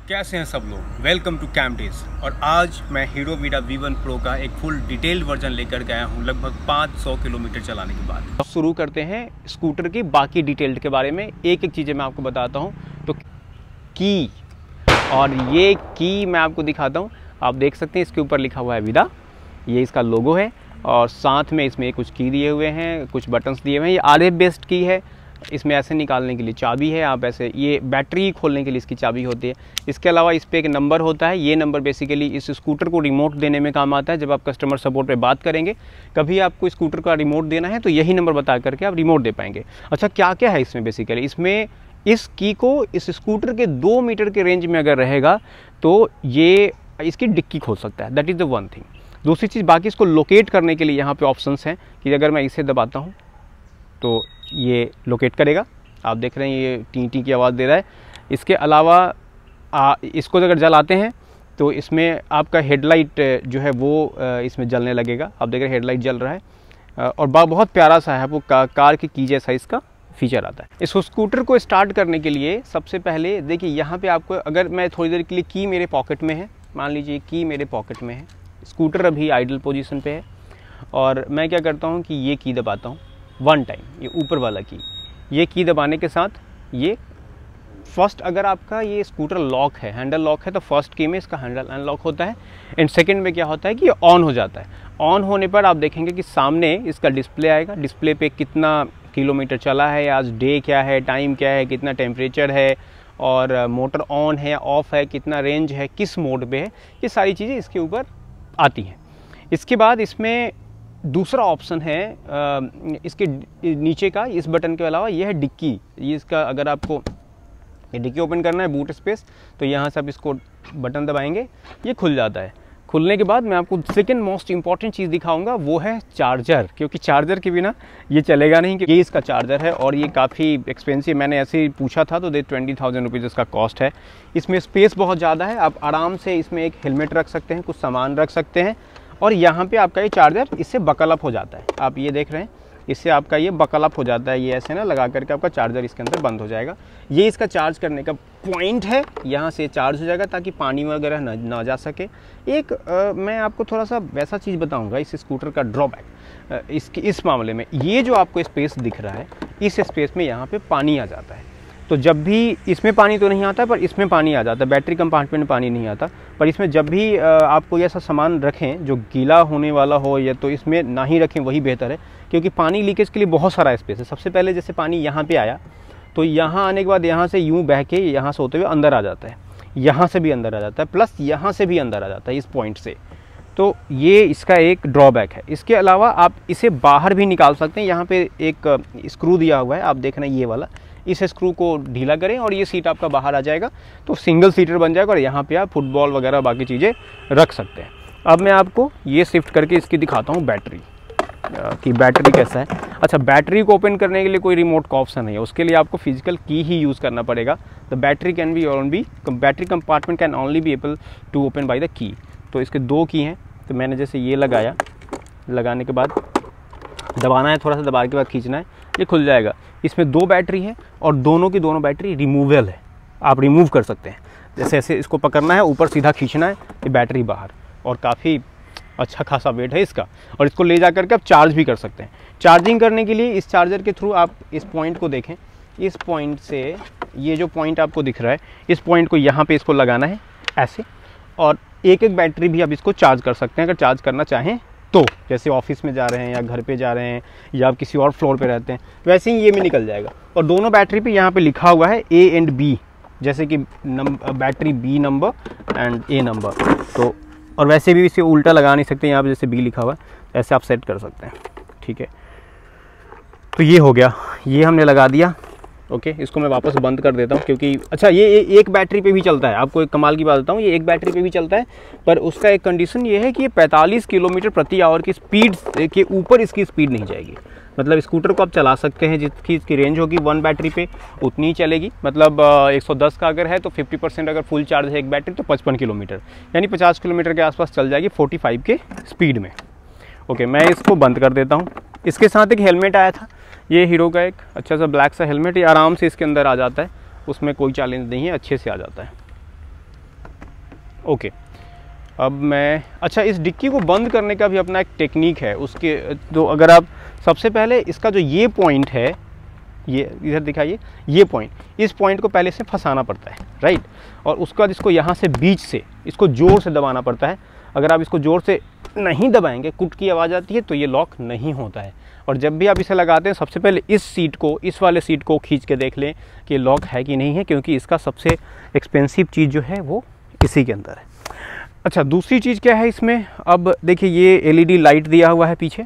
कैसे हैं सब लोग। Welcome to camp days. और आज मैं हीरो वीडा V1 Pro का एक फुल डिटेल्ड वर्जन लेकर गया हूं लगभग 500 किलोमीटर चलाने के बाद। शुरू करते हैं स्कूटर की बाकी डिटेल्ड के बारे में। एक एक चीज़ें मैं आपको बताता हूं। तो की, और ये की मैं आपको दिखाता हूं। आप देख सकते हैं इसके ऊपर लिखा हुआ है विदा, ये इसका लोगो है। और साथ में इसमें कुछ की दिए हुए हैं, कुछ बटन्स दिए हुए हैं। ये RF बेस्ड की है। इसमें ऐसे निकालने के लिए चाबी है, आप ऐसे, ये बैटरी खोलने के लिए इसकी चाबी होती है। इसके अलावा इस पर एक नंबर होता है। ये नंबर बेसिकली इस स्कूटर को रिमोट देने में काम आता है। जब आप कस्टमर सपोर्ट पे बात करेंगे, कभी आपको स्कूटर का रिमोट देना है तो यही नंबर बता करके आप रिमोट दे पाएंगे। अच्छा, क्या क्या है इसमें बेसिकली? इसमें इस की को इस स्कूटर के 2 मीटर के रेंज में अगर रहेगा तो ये इसकी डिक्की खोल सकता है। That is the one thing. दूसरी चीज़, बाकी इसको लोकेट करने के लिए यहाँ पे ऑप्शंस हैं कि अगर मैं इसे दबाता हूँ तो ये लोकेट करेगा। आप देख रहे हैं ये टी टी की आवाज़ दे रहा है। इसके अलावा इसको अगर जलाते हैं तो इसमें आपका हेडलाइट जो है वो इसमें जलने लगेगा। आप देख रहे हैं हेडलाइट जल रहा है। और बहुत प्यारा सा है, वो कार की जैसा इसका फीचर आता है। इस स्कूटर को स्टार्ट करने के लिए सबसे पहले देखिए, यहाँ पे आपको, अगर मैं थोड़ी देर के लिए की मेरे पॉकेट में है, मान लीजिए की मेरे पॉकेट में है, स्कूटर अभी आइडल पोजीशन पे है, और मैं क्या करता हूँ कि ये की दबाता हूँ 1 टाइम, ये ऊपर वाला की। ये की दबाने के साथ ये फर्स्ट, अगर आपका ये स्कूटर लॉक है, हैंडल लॉक है, तो फर्स्ट की में इसका हैंडल अनलॉक होता है। एंड सेकंड में क्या होता है कि ये ऑन हो जाता है। ऑन होने पर आप देखेंगे कि सामने इसका डिस्प्ले आएगा। डिस्प्ले पे कितना किलोमीटर चला है, आज डे क्या है, टाइम क्या है, कितना टेम्परेचर है, और मोटर ऑन है, ऑफ है, कितना रेंज है, किस मोड पे है, ये सारी चीज़ें इसके ऊपर आती हैं। इसके बाद इसमें दूसरा ऑप्शन है इसके नीचे का, इस बटन के अलावा, यह है डिक्की। ये इसका, अगर आपको ये डिक्की ओपन करना है, बूट स्पेस, तो यहाँ से आप इसको बटन दबाएंगे, ये खुल जाता है। खुलने के बाद मैं आपको सेकंड मोस्ट इंपॉर्टेंट चीज़ दिखाऊंगा, वो है चार्जर। क्योंकि चार्जर के बिना ये चलेगा नहीं। ये इसका चार्जर है और ये काफ़ी एक्सपेंसिव, मैंने ऐसे ही पूछा था तो 20,000 रुपीज़ इसका कॉस्ट है। इसमें स्पेस बहुत ज़्यादा है। आप आराम से इसमें एक हेलमेट रख सकते हैं, कुछ सामान रख सकते हैं, और यहाँ पे आपका ये चार्जर इससे बकल अप हो जाता है। आप ये देख रहे हैं, इससे आपका ये बकल अप हो जाता है। ये ऐसे ना लगा करके आपका चार्जर इसके अंदर बंद हो जाएगा। ये इसका चार्ज करने का पॉइंट है, यहाँ से चार्ज हो जाएगा ताकि पानी वगैरह ना जा सके। एक मैं आपको थोड़ा सा वैसा चीज़ बताऊँगा इस स्कूटर का ड्रॉबैक इस मामले में। ये जो आपको स्पेस दिख रहा है, इस स्पेस में यहाँ पर पानी आ जाता है। तो जब भी इसमें पानी तो नहीं आता, पर इसमें पानी आ जाता है। बैटरी कंपार्टमेंट में पानी नहीं आता, पर इसमें जब भी आप कोई ऐसा सामान रखें जो गीला होने वाला हो, या तो इसमें ना ही रखें, वही बेहतर है। क्योंकि पानी लीकेज के लिए बहुत सारा स्पेस है। सबसे पहले जैसे पानी यहाँ पे आया, तो यहाँ आने के बाद यहाँ से यूँ बह के यहाँ से होते हुए अंदर आ जाता है, यहाँ से भी अंदर आ जाता है, प्लस यहाँ से भी अंदर आ जाता है इस पॉइंट से। तो ये इसका एक ड्रॉबैक है। इसके अलावा आप इसे बाहर भी निकाल सकते हैं। यहाँ पे एक स्क्रू दिया हुआ है, आप देख रहे हैं ये वाला। इस स्क्रू को ढीला करें और ये सीट आपका बाहर आ जाएगा, तो सिंगल सीटर बन जाएगा। और यहाँ पे आप फुटबॉल वगैरह बाकी चीज़ें रख सकते हैं। अब मैं आपको ये शिफ्ट करके इसकी दिखाता हूँ बैटरी, कि बैटरी कैसा है। अच्छा, बैटरी को ओपन करने के लिए कोई रिमोट का ऑप्शन नहीं है, उसके लिए आपको फिजिकल की ही यूज़ करना पड़ेगा। The battery can be battery compartment can only be able to open by the key. तो इसके 2 की हैं। तो मैंने जैसे ये लगाया, लगाने के बाद दबाना है, थोड़ा सा दबाने के बाद खींचना है, ये खुल जाएगा। इसमें 2 बैटरी हैं और दोनों की दोनों बैटरी रिमूवेबल है, आप रिमूव कर सकते हैं। जैसे ऐसे इसको पकड़ना है, ऊपर सीधा खींचना है, ये बैटरी बाहर। और काफ़ी अच्छा खासा वेट है इसका। और इसको ले जा करके आप चार्ज भी कर सकते हैं। चार्जिंग करने के लिए इस चार्जर के थ्रू आप इस पॉइंट को देखें, इस पॉइंट से ये जो पॉइंट आपको दिख रहा है, इस पॉइंट को यहाँ पे इसको लगाना है ऐसे, और एक बैटरी भी आप इसको चार्ज कर सकते हैं अगर चार्ज करना चाहें तो। जैसे ऑफिस में जा रहे हैं या घर पे जा रहे हैं या आप किसी और फ्लोर पे रहते हैं, वैसे ही ये में निकल जाएगा। और दोनों बैटरी पे यहाँ पे लिखा हुआ है A एंड B, जैसे कि battery B number and A number. तो और वैसे भी इसे उल्टा लगा नहीं सकते, यहाँ पे जैसे B लिखा हुआ है, ऐसे आप सेट कर सकते हैं। ठीक है, तो ये हो गया, ये हमने लगा दिया। ओके, इसको मैं वापस बंद कर देता हूँ क्योंकि अच्छा, ये एक बैटरी पे भी चलता है। आपको एक कमाल की बात बताऊँ, ये एक बैटरी पे भी चलता है, पर उसका एक कंडीशन ये है कि ये 45 किलोमीटर प्रति आवर की स्पीड के ऊपर इसकी स्पीड नहीं जाएगी। मतलब स्कूटर को आप चला सकते हैं, जितनी इसकी रेंज होगी 1 बैटरी पे उतनी ही चलेगी। मतलब 110 का अगर है तो 50% अगर फुल चार्ज है एक बैटरी तो 55 किलोमीटर, यानी 50 किलोमीटर के आसपास चल जाएगी 45 के स्पीड में। ओके, मैं इसको बंद कर देता हूँ। इसके साथ एक हेलमेट आया था, ये हीरो का एक अच्छा सा ब्लैक सा हेलमेट, ये आराम से इसके अंदर आ जाता है, उसमें कोई चैलेंज नहीं है, अच्छे से आ जाता है। ओके, अब मैं अच्छा इस डिक्की को बंद करने का भी अपना एक टेक्निक है उसके। तो अगर आप सबसे पहले इसका जो ये पॉइंट है, ये इधर दिखाइए, ये पॉइंट, इस पॉइंट को पहले से फंसाना पड़ता है, राइट। और उसके बाद इसको यहाँ से बीच से इसको ज़ोर से दबाना पड़ता है। अगर आप इसको ज़ोर से नहीं दबाएंगे, कुट की आवाज़ आती है, तो ये लॉक नहीं होता है। और जब भी आप इसे लगाते हैं सबसे पहले इस सीट को, इस वाले सीट को खींच के देख लें कि लॉक है कि नहीं है, क्योंकि इसका सबसे एक्सपेंसिव चीज़ जो है वो इसी के अंदर है। अच्छा, दूसरी चीज़ क्या है इसमें, अब देखिए ये एलईडी लाइट दिया हुआ है पीछे।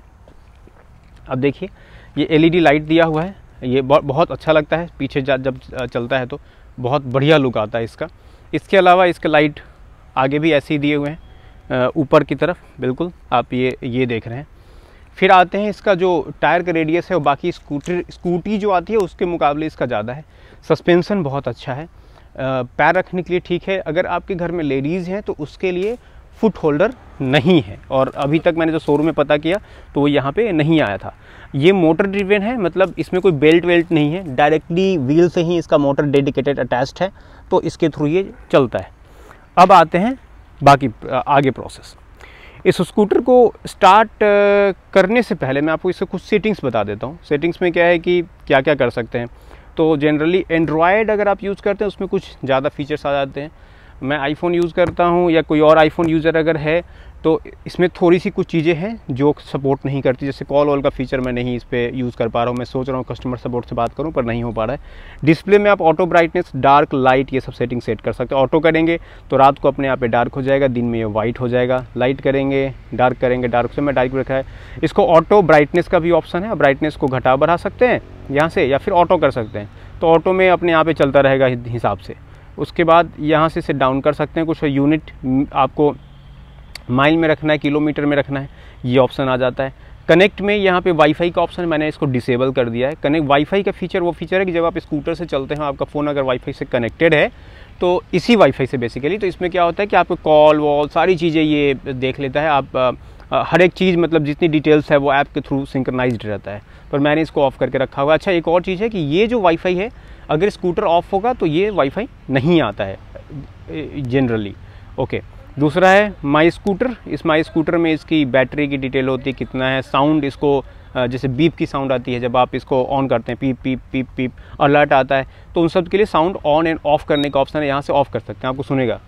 अब देखिए ये एलईडी लाइट दिया हुआ है, ये बहुत अच्छा लगता है पीछे जब चलता है तो बहुत बढ़िया लुक आता है इसका। इसके अलावा इसके लाइट आगे भी ऐसे ही दिए हुए हैं ऊपर की तरफ, बिल्कुल आप ये देख रहे हैं। फिर आते हैं इसका जो टायर का रेडियस है वो बाकी स्कूटी जो आती है उसके मुकाबले इसका ज़्यादा है। सस्पेंसन बहुत अच्छा है, पैर रखने के लिए ठीक है। अगर आपके घर में लेडीज़ हैं तो उसके लिए फुट होल्डर नहीं है, और अभी तक मैंने जो शोरूम में पता किया तो वो यहाँ पे नहीं आया था। ये मोटर ड्रिवन है, मतलब इसमें कोई बेल्ट वेल्ट नहीं है, डायरेक्टली व्हील से ही इसका मोटर डेडिकेटेड अटैच्ड है, तो इसके थ्रू ये चलता है। अब आते हैं बाकी आगे प्रोसेस। इस स्कूटर को स्टार्ट करने से पहले मैं आपको इससे कुछ सेटिंग्स बता देता हूँ। सेटिंग्स में क्या है कि क्या क्या कर सकते हैं। तो जनरली एंड्रॉयड अगर आप यूज़ करते हैं उसमें कुछ ज़्यादा फीचर्स आ जाते हैं। मैं आईफोन यूज़ करता हूँ या कोई और आईफोन यूज़र अगर है तो इसमें थोड़ी सी कुछ चीज़ें हैं जो सपोर्ट नहीं करती, जैसे कॉल वॉल का फीचर मैं नहीं इस पर यूज़ कर पा रहा हूँ। मैं सोच रहा हूँ कस्टमर सपोर्ट से बात करूँ पर नहीं हो पा रहा है। डिस्प्ले में आप ऑटो ब्राइटनेस, डार्क, लाइट ये सब सेटिंग सेट कर सकते हैं। ऑटो करेंगे तो रात को अपने आप डार्क हो जाएगा, दिन में ये वाइट हो जाएगा। लाइट करेंगे, डार्क से मैं डार्क रखा है। इसको ऑटो ब्राइटनेस का भी ऑप्शन है, ब्राइटनेस को घटा बढ़ा सकते हैं यहाँ से, या फिर ऑटो कर सकते हैं, तो ऑटो में अपने आप चलता रहेगा हिसाब से। उसके बाद यहाँ से इसे डाउन कर सकते हैं। कुछ यूनिट आपको माइल में रखना है, किलोमीटर में रखना है, ये ऑप्शन आ जाता है। कनेक्ट में यहाँ पे वाईफाई का ऑप्शन मैंने इसको डिसेबल कर दिया है। कनेक्ट वाईफाई का फीचर वो फीचर है कि जब आप स्कूटर से चलते हैं, आपका फ़ोन अगर वाईफाई से कनेक्टेड है तो इसी वाईफाई से बेसिकली, तो इसमें क्या होता है कि आपको कॉल वॉल सारी चीज़ें ये देख लेता है। आप हर एक चीज़, मतलब जितनी डिटेल्स है वो ऐप के थ्रू सिंक्रनाइज्ड रहता है, पर मैंने इसको ऑफ़ करके रखा हुआ है। अच्छा, एक और चीज़ है कि ये जो वाईफाई है, अगर स्कूटर ऑफ होगा तो ये वाईफाई नहीं आता है जनरली। ओके, दूसरा है माई स्कूटर। इस माई स्कूटर में इसकी बैटरी की डिटेल होती है, कितना है, साउंड इसको जैसे बीप की साउंड आती है जब आप इसको ऑन करते हैं, पीप पीप पीप पीप अलर्ट आता है, तो उन सब के लिए साउंड ऑन एंड ऑफ करने का ऑप्शन है, यहाँ से ऑफ कर सकते हैं। आपको सुनेगा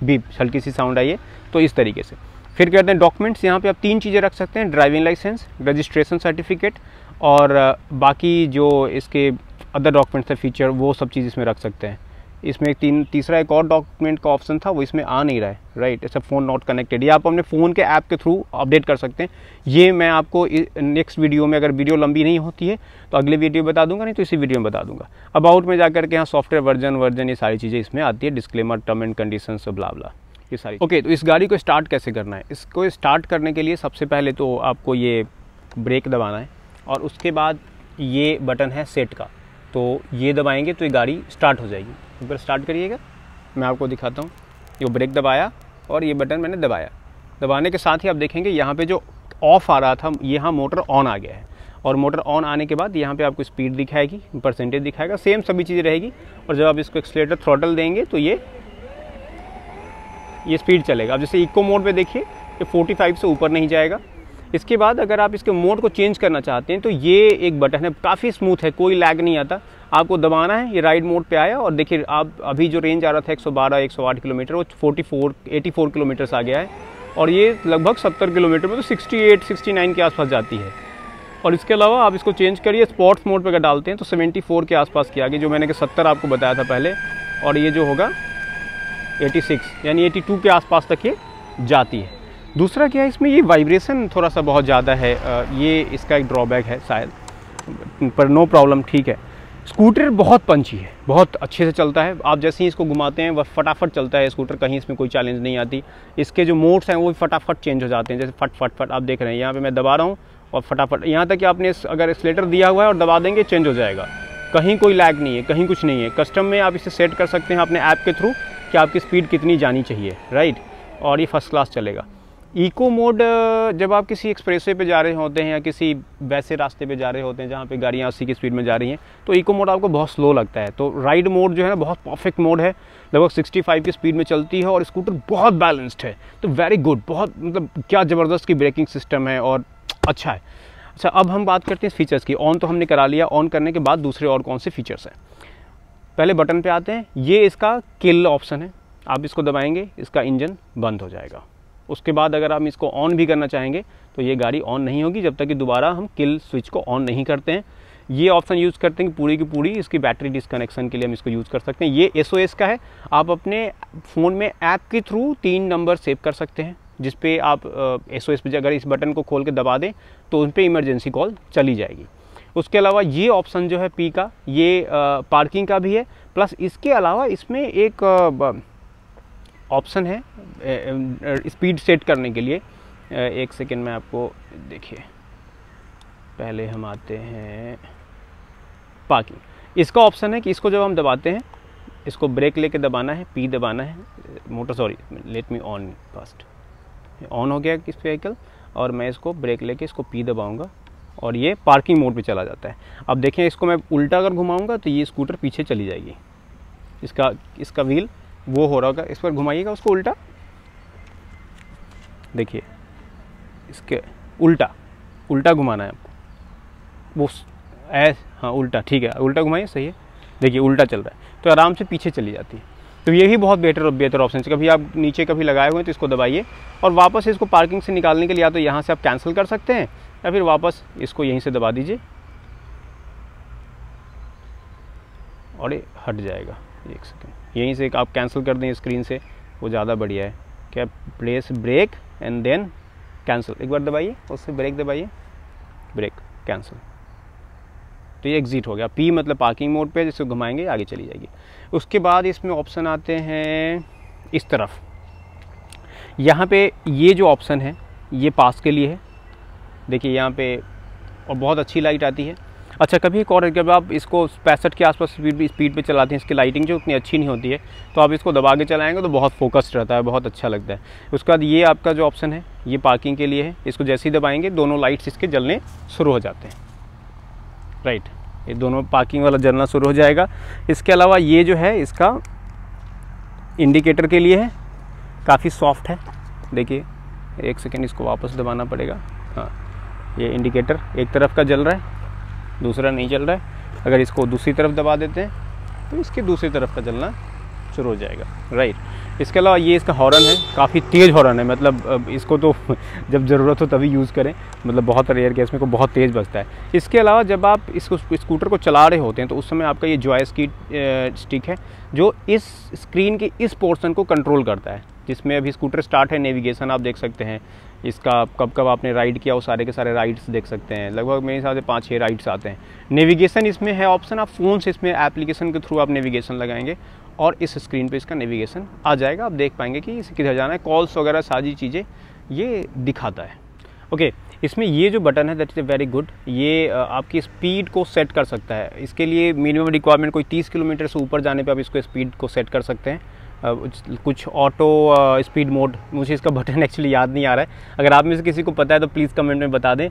बीप, हल्की सी साउंड आई है, तो इस तरीके से। फिर कहते हैं डॉक्यूमेंट्स, यहाँ पे आप 3 चीज़ें रख सकते हैं, ड्राइविंग लाइसेंस, रजिस्ट्रेशन सर्टिफिकेट, और बाकी जो इसके अदर डॉक्यूमेंट्स है फीचर, वो सब चीज़ इसमें रख सकते हैं। इसमें तीसरा एक और डॉक्यूमेंट का ऑप्शन था, वो इसमें आ नहीं रहा है, राइट। ऐसा फ़ोन नॉट कनेक्टेड, ये आप अपने फ़ोन के ऐप के थ्रू अपडेट कर सकते हैं। ये मैं आपको नेक्स्ट वीडियो में, अगर वीडियो लंबी नहीं होती है तो अगले वीडियो बता दूंगा, नहीं तो इसी वीडियो में बता दूंगा। अबाउट में जाकर के यहाँ सॉफ्टवेयर वर्जन ये सारी चीज़ें इसमें आती है, डिस्क्लेमर, टर्म एंड कंडीशन, ब्ला ब्ला, ये सारी। ओके, तो इस गाड़ी को स्टार्ट कैसे करना है। इसको स्टार्ट करने के लिए सबसे पहले तो आपको ये ब्रेक दबाना है, और उसके बाद ये बटन है सेट का, तो ये दबाएंगे तो ये गाड़ी स्टार्ट हो जाएगी। एक बार स्टार्ट करिएगा, मैं आपको दिखाता हूँ। ये ब्रेक दबाया और ये बटन मैंने दबाया, दबाने के साथ ही आप देखेंगे यहाँ पे जो ऑफ आ रहा था, यहाँ मोटर ऑन आ गया है। और मोटर ऑन आने के बाद यहाँ पे आपको स्पीड दिखाएगी, परसेंटेज दिखाएगा, सेम सभी चीज़ें रहेगी। और जब आप इसको एक्सीलरेटर थ्रॉटल देंगे तो ये स्पीड चलेगा। अब जैसे इको मोड पे देखिए, ये 45 से ऊपर नहीं जाएगा। इसके बाद अगर आप इसके मोड को चेंज करना चाहते हैं तो ये एक बटन है, काफ़ी स्मूथ है, कोई लैग नहीं आता। आपको दबाना है, ये राइड मोड पे आया, और देखिए आप अभी जो रेंज आ रहा था 112-108 किलोमीटर, वो 84 किलोमीटर आ गया है, और ये लगभग 70 किलोमीटर में तो 68-69 के आसपास जाती है। और इसके अलावा आप इसको चेंज करिए, स्पोर्ट्स मोड पे अगर डालते हैं तो 74 के आसपास की आ गई, जो मैंने कि 70 आपको बताया था पहले, और ये जो होगा 86 यानी 82 के आसपास तक ये जाती है। दूसरा क्या है, इसमें ये वाइब्रेशन थोड़ा सा बहुत ज़्यादा है, ये इसका एक ड्रॉबैक है शायद, पर नो प्रॉब्लम, ठीक है। स्कूटर बहुत पंची है, बहुत अच्छे से चलता है। आप जैसे ही इसको घुमाते हैं वह फटाफट चलता है स्कूटर, कहीं इसमें कोई चैलेंज नहीं आती। इसके जो मोड्स हैं वो भी फटाफट चेंज हो जाते हैं, जैसे फट फट फट आप देख रहे हैं, यहाँ पे मैं दबा रहा हूँ और फटाफट, यहाँ तक कि आपने अगर एक्सीलरेटर दिया हुआ है और दबा देंगे चेंज हो जाएगा, कहीं कोई लैग नहीं है, कहीं कुछ नहीं है। कस्टम में आप इसे सेट कर सकते हैं अपने ऐप के थ्रू कि आपकी स्पीड कितनी जानी चाहिए, राइट, और ये फर्स्ट क्लास चलेगा। इको मोड जब आप किसी एक्सप्रेसवे पे जा रहे होते हैं या किसी वैसे रास्ते पे जा रहे होते हैं जहाँ पे गाड़ियाँ 80 की स्पीड में जा रही हैं, तो इको मोड आपको बहुत स्लो लगता है। तो राइड मोड जो है ना बहुत परफेक्ट मोड है, लगभग 65 की स्पीड में चलती है और स्कूटर बहुत बैलेंस्ड है। तो वेरी गुड, बहुत मतलब क्या ज़बरदस्त की ब्रेकिंग सिस्टम है और अच्छा है। अच्छा, अब हम बात करते हैं फीचर्स की। ऑन तो हमने करा लिया, ऑन करने के बाद दूसरे और कौन से फीचर्स हैं। पहले बटन पे आते हैं, ये इसका किल ऑप्शन है, आप इसको दबाएंगे इसका इंजन बंद हो जाएगा। उसके बाद अगर हम इसको ऑन भी करना चाहेंगे तो ये गाड़ी ऑन नहीं होगी जब तक कि दोबारा हम किल स्विच को ऑन नहीं करते हैं। ये ऑप्शन यूज़ करते हैं कि पूरी की पूरी इसकी बैटरी डिस्कनेक्शन के लिए हम इसको यूज़ कर सकते हैं। ये SOS का है, आप अपने फ़ोन में ऐप के थ्रू 3 नंबर सेव कर सकते हैं, जिस पे आप SOS पे अगर इस बटन को खोल के दबा दें तो उन पर इमरजेंसी कॉल चली जाएगी। उसके अलावा ये ऑप्शन जो है P का, ये पार्किंग का भी है, प्लस इसके अलावा इसमें एक ऑप्शन है स्पीड सेट करने के लिए। एक सेकेंड में आपको देखिए, पहले हम आते हैं पार्किंग। इसका ऑप्शन है कि इसको जब हम दबाते हैं, इसको ब्रेक लेके दबाना है, P दबाना है, let me on first. On हो गया इस व्हीकल और मैं इसको ब्रेक लेके इसको P दबाऊंगा और ये पार्किंग मोड पे चला जाता है। अब देखें, इसको मैं उल्टा अगर घुमाऊंगा तो ये स्कूटर पीछे चली जाएगी। इसका व्हील वो हो रहा होगा, इस पर घुमाइएगा उसको उल्टा, देखिए इसके उल्टा घुमाना है आपको, वो हाँ उल्टा, ठीक है उल्टा घुमाइए, सही है, देखिए उल्टा चल रहा है तो आराम से पीछे चली जाती है। तो ये भी बहुत बेहतर ऑप्शन है। कभी आप नीचे कभी लगाए हुए हैं तो इसको दबाइए और वापस इसको पार्किंग से निकालने के लिए या तो यहाँ से आप कैंसिल कर सकते हैं या फिर वापस इसको यहीं से दबा दीजिए और ये हट जाएगा। एक सेकेंड, यहीं से आप कैंसिल कर दें स्क्रीन से, वो ज़्यादा बढ़िया है। क्या, place brake and then cancel, एक बार दबाइए, उससे ब्रेक दबाइए, ब्रेक कैंसिल, तो ये एग्जिट हो गया। P मतलब पार्किंग मोड पे, जिसको घुमाएंगे आगे चली जाएगी। उसके बाद इसमें ऑप्शन आते हैं इस तरफ, यहाँ पे ये जो ऑप्शन है ये पास के लिए है, देखिए यहाँ पे, और बहुत अच्छी लाइट आती है। अच्छा, कभी एक और, जब आप इसको 65 के आसपास स्पीड पे चलाते हैं, इसकी लाइटिंग जो उतनी अच्छी नहीं होती है, तो आप इसको दबा के चलाएंगे तो बहुत फोकस्ड रहता है, बहुत अच्छा लगता है। उसके बाद ये आपका जो ऑप्शन है ये पार्किंग के लिए है, इसको जैसे ही दबाएंगे दोनों लाइट्स इसके जलने शुरू हो जाते हैं, राइट, ये दोनों पार्किंग वाला जलना शुरू हो जाएगा। इसके अलावा ये जो है इसका इंडिकेटर के लिए है, काफ़ी सॉफ्ट है, देखिए एक सेकेंड इसको वापस दबाना पड़ेगा। हाँ, ये इंडिकेटर एक तरफ का जल रहा है, दूसरा नहीं चल रहा है। अगर इसको दूसरी तरफ दबा देते हैं तो इसके दूसरी तरफ का जलना शुरू हो जाएगा, राइट। इसके अलावा ये इसका हॉर्न है, काफ़ी तेज़ हॉर्न है, मतलब इसको तो जब ज़रूरत हो तभी यूज़ करें, मतलब बहुत रेयर केस में को बहुत तेज़ बजता है। इसके अलावा जब आप इसको स्कूटर को चला रहे होते हैं तो उस समय आपका ये जॉयस्टिक है जो इस स्क्रीन के इस पोर्शन को कंट्रोल करता है, जिसमें अभी स्कूटर स्टार्ट है, नेविगेशन आप देख सकते हैं, इसका कब आपने राइड किया वो सारे के सारे राइड्स देख सकते हैं। लगभग मेरे हिसाब से 5-6 राइड्स आते हैं। नेविगेशन इसमें है ऑप्शन, आप फ़ोन से इसमें एप्लीकेशन के थ्रू आप नेविगेशन लगाएंगे और इस स्क्रीन पे इसका नेविगेशन आ जाएगा, आप देख पाएंगे कि इसे किधर जाना है, कॉल्स वगैरह सारी चीज़ें ये दिखाता है। ओके, इसमें ये जो बटन है दैट इज़ वेरी गुड, ये आपकी स्पीड को सेट कर सकता है। इसके लिए मिनिमम रिक्वायरमेंट कोई 30 किलोमीटर से ऊपर जाने पे आप इसको स्पीड को सेट कर सकते हैं। कुछ ऑटो स्पीड मोड, मुझे इसका बटन एक्चुअली याद नहीं आ रहा है, अगर आप में से किसी को पता है तो प्लीज़ कमेंट में बता दें,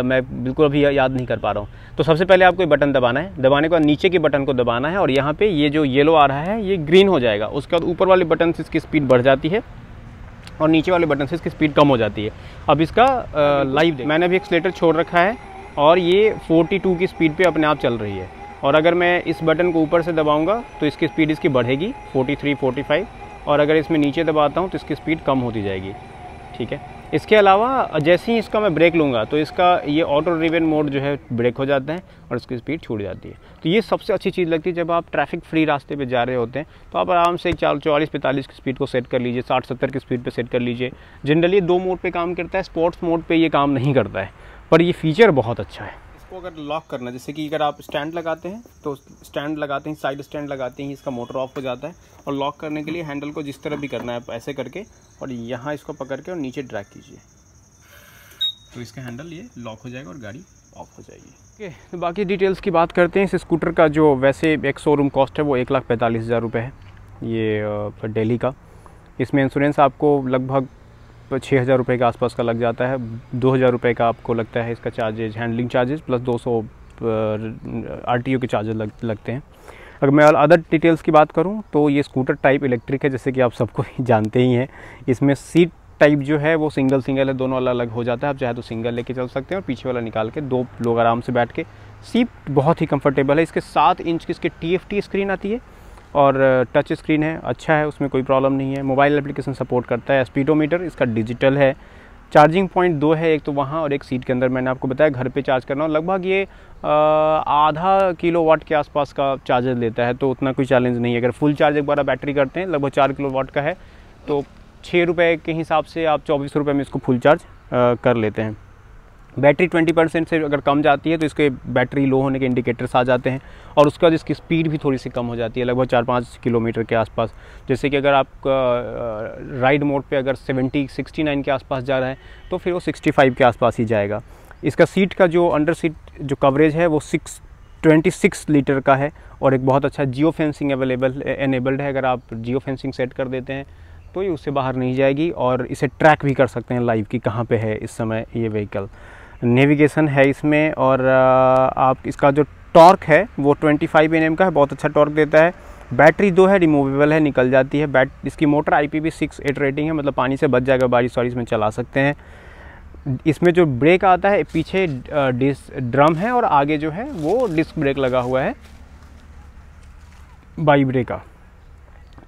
मैं बिल्कुल अभी याद नहीं कर पा रहा हूँ। तो सबसे पहले आपको ये बटन दबाना है, दबाने के बाद नीचे के बटन को दबाना है और यहाँ पे ये जो येलो आ रहा है ये ग्रीन हो जाएगा। उसके बाद ऊपर वाले बटन से इसकी स्पीड बढ़ जाती है और नीचे वाले बटन से इसकी स्पीड कम हो जाती है। अब इसका लाइव मैंने अभी एक्सीलेटर छोड़ रखा है और ये 42 की स्पीड पे अपने आप चल रही है, और अगर मैं इस बटन को ऊपर से दबाऊंगा तो इसकी स्पीड इसकी बढ़ेगी 43, 45, और अगर इसमें नीचे दबाता हूँ तो इसकी स्पीड कम होती जाएगी, ठीक है। इसके अलावा जैसे ही इसका मैं ब्रेक लूँगा तो इसका ये ऑटो रिवन मोड जो है ब्रेक हो जाता है और इसकी स्पीड छूट जाती है। तो ये सबसे अच्छी चीज़ लगती है जब आप ट्रैफिक फ्री रास्ते पे जा रहे होते हैं, तो आप आराम से 44-45 की स्पीड को सेट कर लीजिए, 60-70 की स्पीड पे सेट कर लीजिए। जनरली 2 मोड पे काम करता है, स्पोर्ट्स मोड पे ये काम नहीं करता है, पर ये फीचर बहुत अच्छा है। इसको अगर लॉक करना, जैसे कि अगर आप स्टैंड लगाते हैं तो स्टैंड लगाते हैं, साइड स्टैंड लगाते हैं, इसका मोटर ऑफ हो जाता है, और लॉक करने के लिए हैंडल को जिस तरह भी करना है ऐसे करके और यहाँ इसको पकड़ के और नीचे ड्रैग कीजिए तो इसका हैंडल ये लॉक हो जाएगा और गाड़ी ऑफ हो जाएगी। ओके, तो बाकी डिटेल्स की बात करते हैं। इस स्कूटर का जो वैसे एक शोरूम कॉस्ट है वो 1,45,000 रुपये है, ये दिल्ली का। इसमें इंश्योरेंस आपको लगभग 6,000 रुपये के आसपास का लग जाता है। 2,000 रुपये का आपको लगता है इसका charges, handling charges plus 200 RTO के चार्जेस लगते हैं। अगर मैं अदर डिटेल्स की बात करूं तो ये स्कूटर टाइप इलेक्ट्रिक है, जैसे कि आप सबको जानते ही हैं। इसमें सीट टाइप जो है वो सिंगल है, दोनों अलग अलग हो जाता है। आप चाहे तो सिंगल लेके चल सकते हैं और पीछे वाला निकाल के 2 लोग आराम से बैठ के। सीट बहुत ही कंफर्टेबल है। इसके 7 इंच की इसकी TFT स्क्रीन आती है और टच स्क्रीन है, अच्छा है, उसमें कोई प्रॉब्लम नहीं है। मोबाइल एप्लीकेशन सपोर्ट करता है। स्पीडोमीटर इसका डिजिटल है। चार्जिंग पॉइंट 2 है, एक तो वहाँ और एक सीट के अंदर। मैंने आपको बताया घर पे चार्ज करना, और लगभग ये आधा किलोवाट के आसपास का चार्जर लेता है, तो उतना कोई चैलेंज नहीं है। अगर फुल चार्ज एक बार बैटरी करते हैं, लगभग 4 किलोवाट का है, तो 6 रुपये के हिसाब से आप 24 रुपये में इसको फुल चार्ज कर लेते हैं। बैटरी 20% से अगर कम जाती है तो इसके बैटरी लो होने के इंडिकेटर्स आ जाते हैं, और उसके बाद इसकी स्पीड भी थोड़ी सी कम हो जाती है, लगभग 4-5 किलोमीटर के आसपास। जैसे कि अगर आप राइड मोड पे अगर 69 के आसपास जा रहा है तो फिर वो 65 के आसपास ही जाएगा। इसका सीट का जो अंडर सीट जो कवरेज है वो 26 लीटर का है, और एक बहुत अच्छा जियो फेंसिंग एनेबल्ड है। अगर आप जियो फेंसिंग सेट कर देते हैं तो ये उससे बाहर नहीं जाएगी, और इसे ट्रैक भी कर सकते हैं लाइव कि कहाँ पे है इस समय ये व्हीकल। नेविगेशन है इसमें, और आप इसका जो टॉर्क है वो 25 Nm का है, बहुत अच्छा टॉर्क देता है। बैटरी 2 है, रिमूवेबल है, निकल जाती है। इसकी मोटर IPv6 रेटिंग है, मतलब पानी से बच जाएगा, बारिश वारिश में चला सकते हैं। इसमें जो ब्रेक आता है, पीछे ड्रम है और आगे जो है वो डिस्क ब्रेक लगा हुआ है बाई ब्रेक का।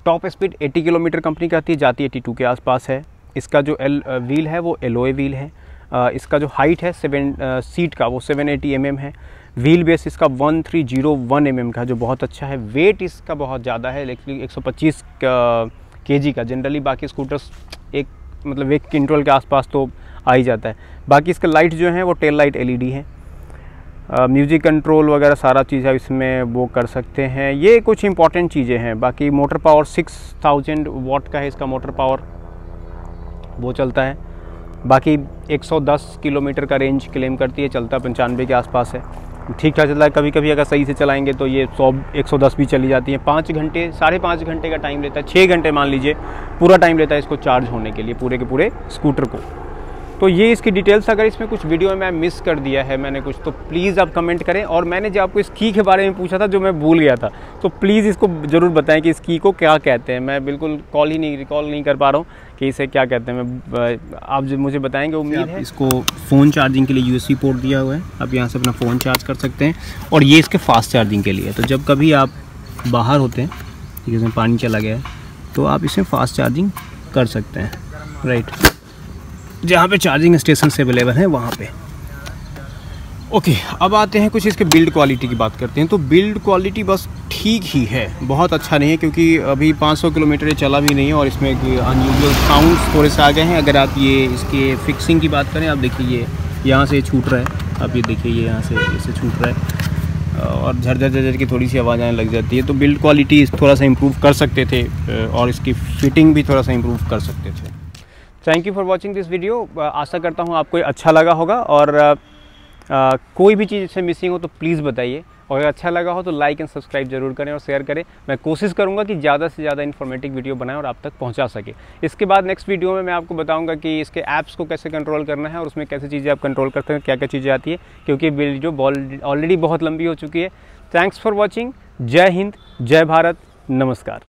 टॉप स्पीड 80 किलोमीटर कंपनी कहती है, जाती 82 के आसपास है। इसका जो व्हील है वो एलोए व्हील है। इसका जो हाइट है सीट का वो 780 mm है। व्हील बेस इसका 1301 mm का, जो बहुत अच्छा है। वेट इसका बहुत ज़्यादा है, लेकिन 125 kg का। जनरली बाकी स्कूटर्स मतलब 1 क्विंटल के आसपास तो आ ही जाता है। बाकी इसका लाइट जो है वो टेल लाइट LED है। म्यूज़िक कंट्रोल वगैरह सारा चीज़ है इसमें, वो कर सकते हैं। ये कुछ इंपॉर्टेंट चीज़ें हैं। बाकी मोटर पावर 6000 वाट का है इसका मोटर पावर, वो चलता है। बाकी 110 किलोमीटर का रेंज क्लेम करती है, चलता 95 के आसपास है। ठीक ठाक चलता है। कभी कभी अगर सही से चलाएंगे तो ये 110 भी चली जाती है। 5 घंटे 5.5 घंटे का टाइम लेता है, 6 घंटे मान लीजिए पूरा टाइम लेता है इसको चार्ज होने के लिए, पूरे के पूरे स्कूटर को। तो ये इसकी डिटेल्स। अगर इसमें कुछ वीडियो में मिस कर दिया है मैंने कुछ, तो प्लीज़ आप कमेंट करें। और मैंने जो आपको इस की के बारे में पूछा था, जो मैं भूल गया था, तो प्लीज़ इसको ज़रूर बताएं कि इस की को क्या कहते हैं। मैं बिल्कुल रिकॉल नहीं कर पा रहा हूँ कि इसे क्या कहते हैं। आप जो मुझे बताएंगे, उम्मीद है। इसको फ़ोन चार्जिंग के लिए USB पोर्ट दिया हुआ है, आप यहाँ से अपना फ़ोन चार्ज कर सकते हैं। और ये इसके फास्ट चार्जिंग के लिए, तो जब कभी आप बाहर होते हैं, इसमें पानी चला गया है, तो आप इसमें फास्ट चार्जिंग कर सकते हैं, राइट, जहाँ पे चार्जिंग स्टेशन से अवेलेबल है वहाँ पे। ओके, अब आते हैं कुछ इसके बिल्ड क्वालिटी की बात करते हैं। तो बिल्ड क्वालिटी बस ठीक ही है, बहुत अच्छा नहीं है, क्योंकि अभी 500 किलोमीटर ये चला भी नहीं है, और इसमें अनयूजुअल साउंड्स थोड़े से आ गए हैं। अगर आप ये इसके फिक्सिंग की बात करें, आप देखिए ये यहाँ से छूट रहा है, आप ये देखिए ये यहाँ से इसे छूट रहा है, और झरझर की थोड़ी सी आवाज़ आने लग जाती है। तो बिल्ड क्वालिटी थोड़ा सा इम्प्रूव कर सकते थे, और इसकी फिटिंग भी थोड़ा सा इम्प्रूव कर सकते थे। Thank you for watching this video. आशा करता हूँ आपको अच्छा लगा होगा, और कोई भी चीज़ इससे मिसिंग हो तो प्लीज़ बताइए, और अगर अच्छा लगा हो तो लाइक एंड सब्सक्राइब जरूर करें और शेयर करें। मैं कोशिश करूँगा कि ज़्यादा से ज़्यादा इन्फॉर्मेटिव वीडियो बनाएं और आप तक पहुँचा सके। इसके बाद नेक्स्ट वीडियो में मैं आपको बताऊँगा कि इसके ऐप्स को कैसे कंट्रोल करना है, और उसमें कैसे चीज़ें आप कंट्रोल करते हैं, क्या क्या चीज़ें आती है, क्योंकि वीडियो ऑलरेडी बहुत लंबी हो चुकी है। Thanks for watching. जय हिंद, जय भारत, नमस्कार।